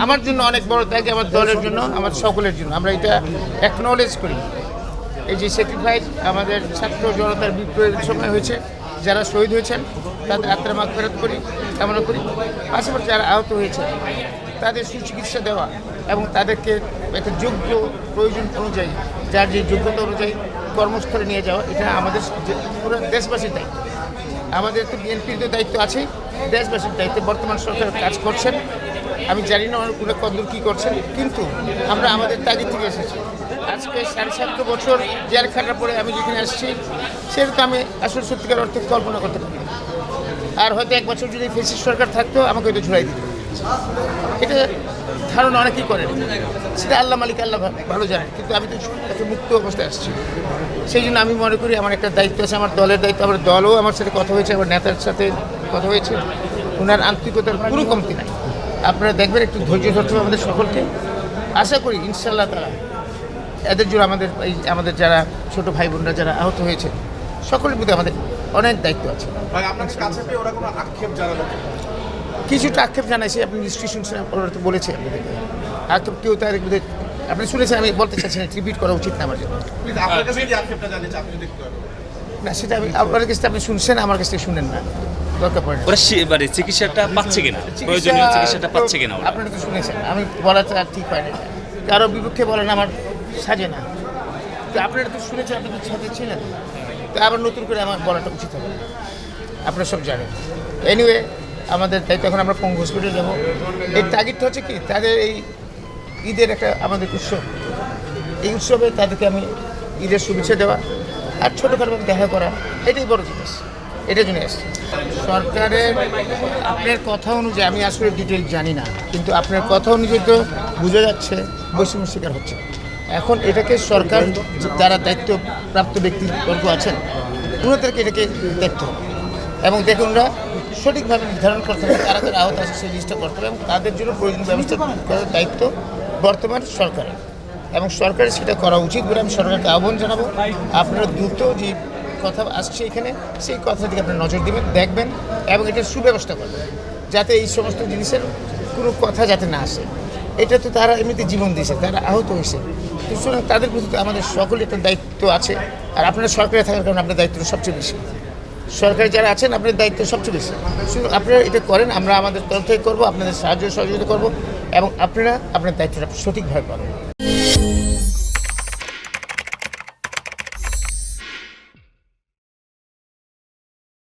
আমার জন্য অনেক বড় ত্যাগ, আমার দলের জন্য, আমার সকলের জন্য। আমরা এটা অ্যাকনলেজ করি। এই যে স্যাক্রিফাইস আমাদের ছাত্র জনতার বিপ্লবের সময় হয়েছে, যারা শহীদ হয়েছেন তাদের আত্মার মাগফিরাত করি, কামনা করি। পাশাপাশি যারা আহত হয়েছে তাদের সুচিকিৎসা দেওয়া এবং তাদেরকে একটা যোগ্য প্রয়োজন অনুযায়ী, যার যে যোগ্যতা অনুযায়ী কর্মস্থলে নিয়ে যাওয়া, এটা আমাদের পুরো দেশবাসীর দায়িত্ব। আমাদের তো বিএনপির তো দায়িত্ব আছেই, দেশবাসীর দায়িত্বে বর্তমান সরকার কাজ করছেন। আমি জানি না ওরা কতদূর কী করছেন, কিন্তু আমরা আমাদের তাগিদ থেকে এসেছি। আজকে 7.5 বছর জেল খাটার পরে আমি যেখানে আসছি, সেটা তো আমি আসলে সত্যিকার অর্থে কল্পনা করতে পারি। আর হয়তো 1 বছর যদি ফেসিস্ট সরকার থাকতো, আমাকে হয়তো ঝুলাই দিত। এটা ধারণা অনেকেই করেন, সেটা আল্লাহ মালিক, আল্লাহ ভালো জানেন। কিন্তু আমি তো একটা মুক্ত অবস্থায় আসছি, সেই জন্য আমি মনে করি আমার একটা দায়িত্ব আছে, আমার দলের দায়িত্ব। আমার দলও আমার সাথে কথা হয়েছে, আমার নেতার সাথে কথা হয়েছে। ওনার আন্তরিকতার কোনো কমতি নাই। আপনারা দেখবেন, একটু ধৈর্য ধরতে হবে আমাদের সকলকে। আশা করি ইনশাআল্লাহ তারা এদের জন্য আমাদের যারা ছোটো ভাই বোনরা যারা আহত হয়েছে, সকলের প্রতি আমাদের অনেক দায়িত্ব আছে। কিছুটা আক্ষেপ জানাইছে, আপনি নিশ্চয়ই শুনছেন, ওরা তো বলেছে আপনাদেরকে। আর তো কেউ তার আপনি শুনেছেন, আমি বলতে চাচ্ছি না, রিপিট করা উচিত না আমার জন্য। না, সেটা আমি আপনার কাছ থেকে আপনি শুনছেন, আমার কাছ থেকে শুনেন না, দরকার পড়ে না। ওরা চিকিৎসাটা পাচ্ছে কিনা, প্রয়োজনীয় চিকিৎসাটা পাচ্ছে কিনা আপনারা তো শুনেছেন, আমি বলাটা ঠিক হয় না। কারো বিপক্ষে বলেন আমার সাজে না। তো আপনারা তো শুনেছেন, আপনি তো সাথে ছিলেন, তো আবার নতুন করে আমার বলাটা উচিত হবে। আপনারা সব জানেন। এনিওয়ে, আমাদের দায়িত্ব এখন আমরা পঙ্গু হসপিটালে যাবো। এই তাগিদটা হচ্ছে কি, তাদের এই ঈদের একটা আমাদের উৎসব, এই উৎসবে তাদেরকে আমি ঈদের শুভেচ্ছা দেওয়া আর ছোটোখাটো দেখা করা, এটাই বড় জিনিস। এটার জন্য এসছি। সরকারের আপনার কথা অনুযায়ী, আমি আসলে ডিটেল জানি না, কিন্তু আপনার কথা অনুযায়ী তো বোঝা যাচ্ছে বৈষম্য শিকার হচ্ছে। এখন এটাকে সরকার, যারা দায়িত্বপ্রাপ্ত ব্যক্তিবর্গ আছেন, ওনাদেরকে এটাকে দেখতে হবে এবং দেখুন ওরা সঠিকভাবে নির্ধারণ করতে হবে কারা কারা আহত আছে, সেই লিস্টটা করতে হবে এবং তাদের জন্য প্রয়োজনীয় ব্যবস্থা করার দায়িত্ব বর্তমান সরকারের, এবং সরকারের সেটা করা উচিত বলে আমি সরকারকে আহ্বান জানাবো। আপনারা দ্রুত যে কথা আসছে এখানে, সেই কথাটিকে আপনারা নজর দেবেন, দেখবেন এবং এটার সুব্যবস্থা করবেন, যাতে এই সমস্ত জিনিসের কোনো কথা যাতে না আসে। এটা তো তারা এমনিতে জীবন দিয়েছে, তারা আহত হয়েছে, সুতরাং তাদের প্রতি তো আমাদের সকলের একটা দায়িত্ব আছে। আর আপনারা সরকারে থাকার কারণে আপনার দায়িত্বটা সবচেয়ে বেশি। সরকারে যারা আছেন, আপনার দায়িত্ব সবচেয়ে বেশি। শুধু আপনারা এটা করেন, আমরা আমাদের তরফ থেকে করবো, আপনাদের সাহায্য সহযোগিতা করবো এবং আপনারা আপনার দায়িত্বটা সঠিকভাবে পাবেন।